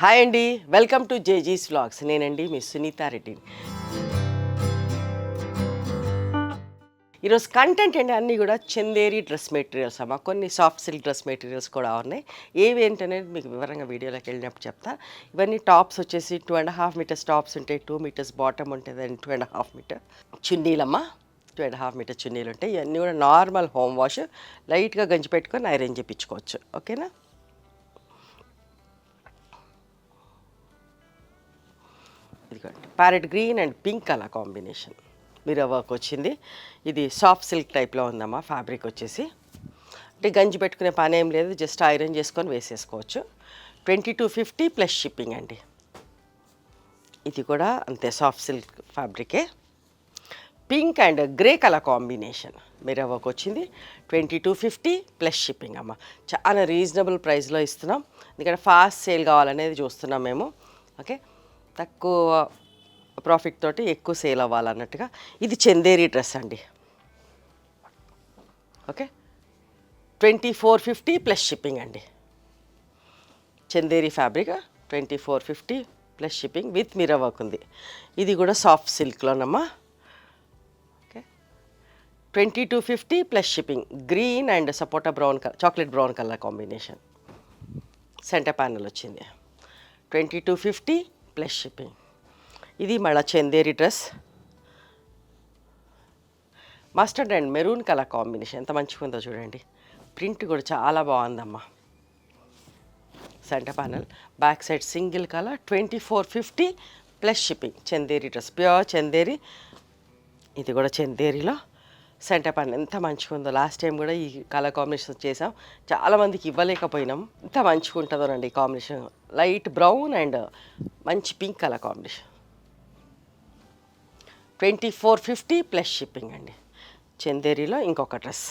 Hi అండి, welcome to జేజీస్ vlogs. నేనండి మీ సునీతా రెడ్డి. ఈరోజు కంటెంట్ అండి అన్నీ కూడా చందేరి డ్రెస్ మెటీరియల్స్ అమ్మ. కొన్ని సాఫ్ట్ సిల్క్ డ్రెస్ మెటీరియల్స్ కూడా ఉన్నాయి. ఏవి ఏంటనేది మీకు వివరంగా వీడియోలోకి వెళ్ళినప్పుడు చెప్తా. ఇవన్నీ టాప్స్ వచ్చేసి 2.5 మీటర్స్ టాప్స్ ఉంటాయి, 2 మీటర్స్ బాటమ్ ఉంటుంది అండ్ 2.5 మీటర్ చున్నీలమ్మ. 2.5 మీటర్ చున్నీలు ఉంటాయి. ఇవన్నీ కూడా నార్మల్ హోమ్ వాష్, లైట్గా గంజి పెట్టుకొని ఐరన్ చేయించుకోవచ్చు. ఓకేనా? ఇదిగోండి, parrot green and pink colour combination mirror work వచ్చింది. ఇది సాఫ్ట్ సిల్క్ టైప్లో ఉందమ్మా. ఫ్యాబ్రిక్ వచ్చేసి అంటే గంజి పెట్టుకునే పని ఏం లేదు, జస్ట్ ఐరన్ చేసుకొని వేసేసుకోవచ్చు. 2250 ప్లస్ షిప్పింగ్ అండి. ఇది కూడా అంతే, సాఫ్ట్ సిల్క్ ఫ్యాబ్రికే. Pink and grey colour combination mirror work వచ్చింది. 2250 ప్లస్ షిప్పింగ్ అమ్మ. చాలా రీజనబుల్ ప్రైస్లో ఇస్తున్నాం, ఎందుకంటే ఫాస్ట్ సేల్ కావాలనేది చూస్తున్నాం మేము. ఓకే, తక్కువ ప్రాఫిట్ తోటి ఎక్కువ సేల్ అవ్వాలన్నట్టుగా. ఇది చందేరి డ్రెస్ అండి. ఓకే, 2450 ప్లస్ షిప్పింగ్ అండి. Chanderi fabric 2450 plus shipping with mirror work ఉంది. ఇది కూడా సాఫ్ట్ సిల్క్లోనమ్మా. Okay, 2250 plus shipping. Green and sapota brown colour, chocolate brown colour combination centre panel వచ్చింది. 2250 ప్లస్ షిప్పింగ్. ఇది మళ్ళీ Chanderi dress, mustard and maroon colour combination ఎంత మంచిగా ఉందో చూడండి. ప్రింట్ కూడా చాలా బాగుందమ్మా. Centre panel, back side single colour. 2450 plus shipping. Chanderi dress, pure Chanderi. ఇది కూడా చందేరిలో సెంటర్ ప్యానల్ ఎంత మంచిగా ఉందో. లాస్ట్ టైం కూడా ఈ కలర్ కాంబినేషన్ చేసాం, చాలామందికి ఇవ్వలేకపోయినాం. ఎంత మంచిగా ఉంటుందోనండి ఈ కాంబినేషన్. లైట్ బ్రౌన్ అండ్ మంచి pink colour combination. 2450 plus shipping అండి. చందేరిలో ఇంకొక డ్రెస్.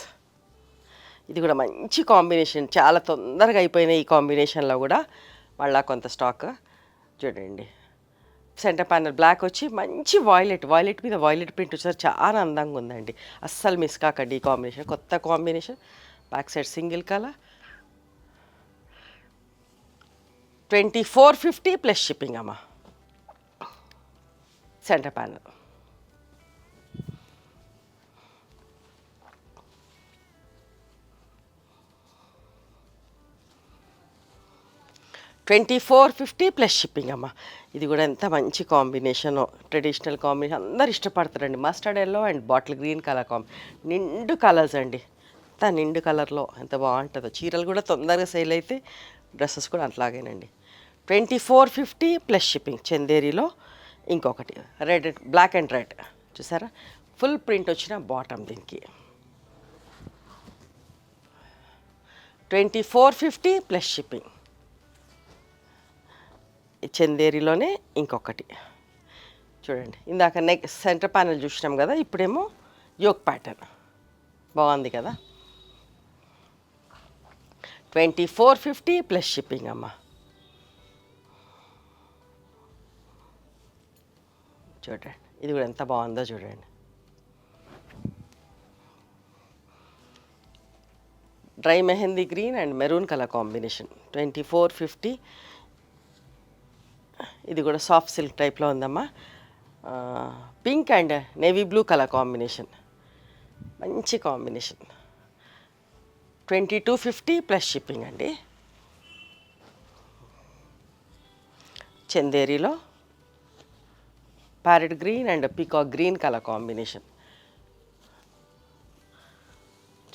ఇది కూడా మంచి కాంబినేషన్, చాలా తొందరగా అయిపోయినాయి ఈ కాంబినేషన్లో కూడా. మళ్ళీ కొంత స్టాక్ చూడండి. సెంటర్ ప్యానల్ బ్లాక్ వచ్చి మంచి వాయిలెట్ మీద వాయిలెట్ ప్రింట్ వచ్చారు, చాలా అందంగా ఉందండి. అస్సలు మిస్ కాకండి ఈ కాంబినేషన్, కొత్త combination. Back side single colour. 2450 plus shipping అమ్మా. సెంటర్ ప్యానల్ 2450 ప్లస్ షిప్పింగ్ అమ్మ. ఇది కూడా ఎంత మంచి కాంబినేషను, ట్రెడిషనల్ కాంబినేషన్, అందరు ఇష్టపడతారండి. Mustard yellow and bottle green colour నిండు కలర్స్ అండి. ఎంత నిండు కలర్లో ఎంత బాగుంటుందో. చీరలు కూడా తొందరగా సేల్ అయితే డ్రెస్సెస్ కూడా అట్లాగేనండి. 2450 ప్లస్ షిప్పింగ్. చందేరిలో ఇంకొకటి రెడ్, బ్లాక్ అండ్ రెడ్ చూసారా, ఫుల్ ప్రింట్ వచ్చిన బాటమ్ దీనికి. 2450 ప్లస్ షిప్పింగ్. చందేరిలోనే ఇంకొకటి చూడండి. ఇందాక నెక్ సెంటర్ ప్యానల్ చూసినాం కదా, ఇప్పుడేమో యోక్ ప్యాటర్న్ బాగుంది కదా. 2450 ప్లస్ షిప్పింగ్ అమ్మ. చూడండి, ఇది కూడా ఎంత బాగుందో చూడండి. Dry mehndi green and maroon colour combination. 2450. ఇది కూడా సాఫ్ట్ సిల్క్ టైప్లో ఉందమ్మా. Pink and navy blue colour combination, మంచి కాంబినేషన్. 2250 ప్లస్ షిప్పింగ్ అండి. చందేరిలో parrot green and peacock green colour combination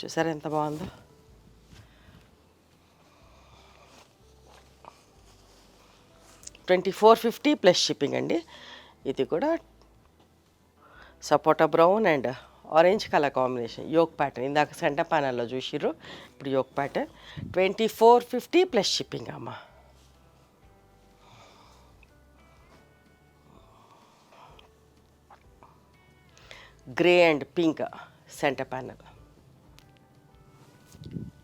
చూసారా ఎంత బాగుందో. 2450 ప్లస్ షిప్పింగ్ అండి. ఇది కూడా sapota brown and orange colour combination, yoke pattern. ఇందాక సెంటర్ ప్యానల్లో చూసిర్రు, ఇప్పుడు యోక్ ప్యాటర్న్. 2450 ప్లస్ షిప్పింగ్ అమ్మ. Grey and pink centre panel.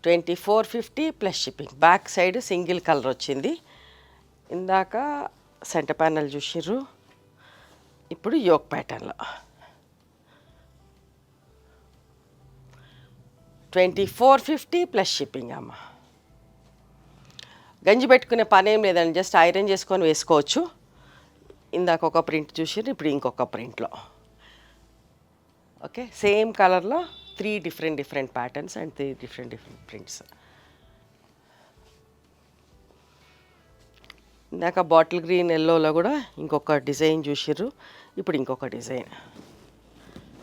2450 plus shipping. Back side single colour వచ్చింది. ఇందాక సెంటర్ ప్యానల్ చూసిర్రు, ఇప్పుడు యోక్ ప్యాటర్న్లో. 2450 ప్లస్ షిప్పింగ్ అమ్మ. గంజి పెట్టుకునే పని ఏం లేదండి, జస్ట్ ఐరన్ చేసుకొని వేసుకోవచ్చు. ఇందాక ఒక ప్రింట్ చూసి ఇప్పుడు ఇంకొక ప్రింట్లో ఓకే సేమ్ కలర్లో 3 different patterns and 3 different prints. ఇందాక బాటిల్ గ్రీన్ ఎల్లోలో కూడా ఇంకొక డిజైన్ చూసిర్రు, ఇప్పుడు ఇంకొక డిజైన్,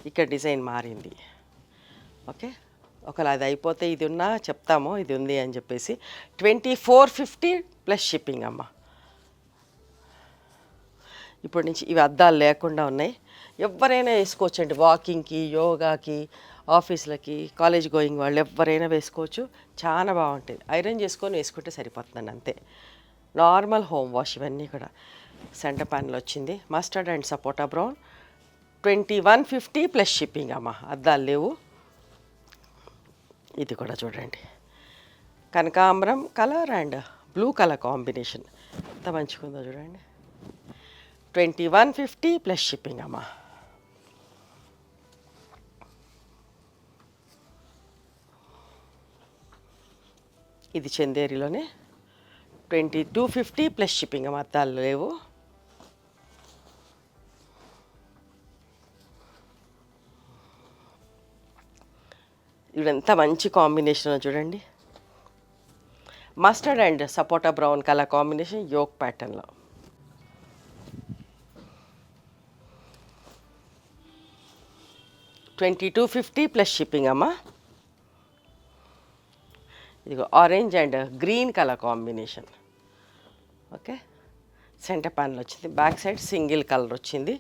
ఇక్కడ డిజైన్ మారింది. ఓకే ఒకవేళ అది అయిపోతే ఇది ఉన్నా చెప్తాము ఇది ఉంది అని చెప్పేసి. 2450 ప్లస్ షిప్పింగ్ అమ్మ. ఇప్పటి నుంచి ఇవి అద్దాలు లేకుండా ఉన్నాయి, ఎవరైనా వేసుకోవచ్చండి. వాకింగ్కి, యోగాకి, ఆఫీసులకి, కాలేజ్ గోయింగ్ వాళ్ళు ఎవరైనా వేసుకోవచ్చు. చాలా బాగుంటుంది. ఐరన్ చేసుకొని వేసుకుంటే సరిపోతుందండి అంతే. నార్మల్ హోమ్ వాష్ ఇవన్నీ కూడా. సెంటర్ ప్యానల్ వచ్చింది, mustard and sapota brown. 2150 plus shipping అమ్మ. అద్దాలు లేవు. ఇది కూడా చూడండి, కనకాంబరం colour and blue colour combination ఎంత మంచిగా ఉందో చూడండి. 2150 ప్లస్ షిప్పింగ్ అమ్మా. ఇది చందేరిలోనే 2250 ప్లస్ షిప్పింగ్ అమ్మా. అద్దాలు లేవు. ఇదంతా మంచి కాంబినేషన్ చూడండి, mustard and sapota brown colour combination, yoke ప్యాటర్న్లో. $2250 ప్లస్ షిప్పింగ్ అమ్మా. ఇదిగో orange and green colour combination. Okay centre panel వచ్చింది, బ్యాక్ సైడ్ సింగిల్ కలర్ వచ్చింది.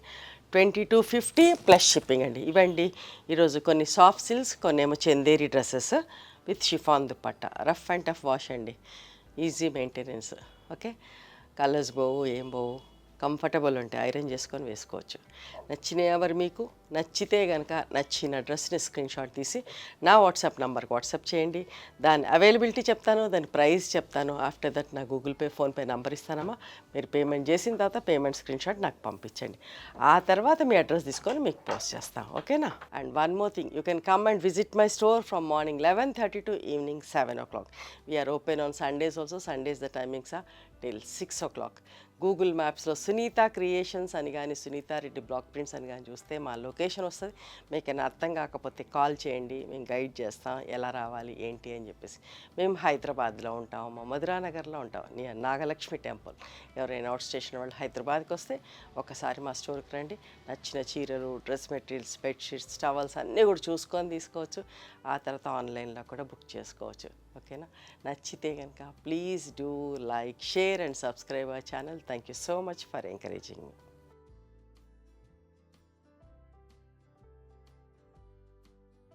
2250 ప్లస్ షిప్పింగ్ అండి. ఇవండి ఈరోజు కొన్ని సాఫ్ట్ సిల్క్స్, కొన్ని ఏమో Chanderi dresses with chiffon dupatta. Rough and tough wash అండి, ఈజీ మెయింటెనెన్స్. ఓకే కలర్స్ పోవు, ఏం పోవు, కంఫర్టబుల్ ఉంటాయి, ఐరన్ చేసుకొని వేసుకోవచ్చు. నచ్చినాయి ఎవరు మీకు నచ్చితే కనుక నచ్చిన డ్రెస్ని స్క్రీన్ షాట్ తీసి నా వాట్సాప్ నెంబర్కి వాట్సాప్ చేయండి. దాని అవైలబిలిటీ చెప్తాను, దాని ప్రైస్ చెప్తాను. ఆఫ్టర్ దట్ నా గూగుల్ పే, ఫోన్పే నెంబర్ ఇస్తానమ్మా. మీరు పేమెంట్ చేసిన తర్వాత పేమెంట్ స్క్రీన్ షాట్ నాకు పంపించండి. ఆ తర్వాత మీ అడ్రస్ తీసుకొని మీకు పోస్ట్ చేస్తాం. ఓకేనా? And one more thing, you can come and visit my store from morning 11:30 to evening 7 o'clock. We are open on Sundays also. Sundays the timings are till 6 o'clock. Google మ్యాప్స్లో Sunitha creations అని కానీ, Sunitha Reddy block prints అని కానీ చూస్తే మా location వస్తుంది. మీకైనా అర్థం కాకపోతే కాల్ చేయండి, మేము గైడ్ చేస్తాం ఎలా రావాలి ఏంటి అని చెప్పేసి. మేము హైదరాబాద్లో ఉంటాం, మా మధురా నగర్లో ఉంటాం, నియర్ నాగలక్ష్మి టెంపుల్. ఎవరైనా అవుట్ స్టేషన్ వాళ్ళు హైదరాబాద్కి వస్తే ఒకసారి మా స్టోర్కి రండి. నచ్చిన చీరలు, డ్రెస్ మెటీరియల్స్, బెడ్షీట్స్, టవల్స్ అన్నీ కూడా చూసుకొని తీసుకోవచ్చు. ఆ తర్వాత ఆన్లైన్లో కూడా బుక్ చేసుకోవచ్చు. ఓకేనా? నచ్చితే కనుక please do like, share and subscribe our channel. Thank you so much for encouraging me.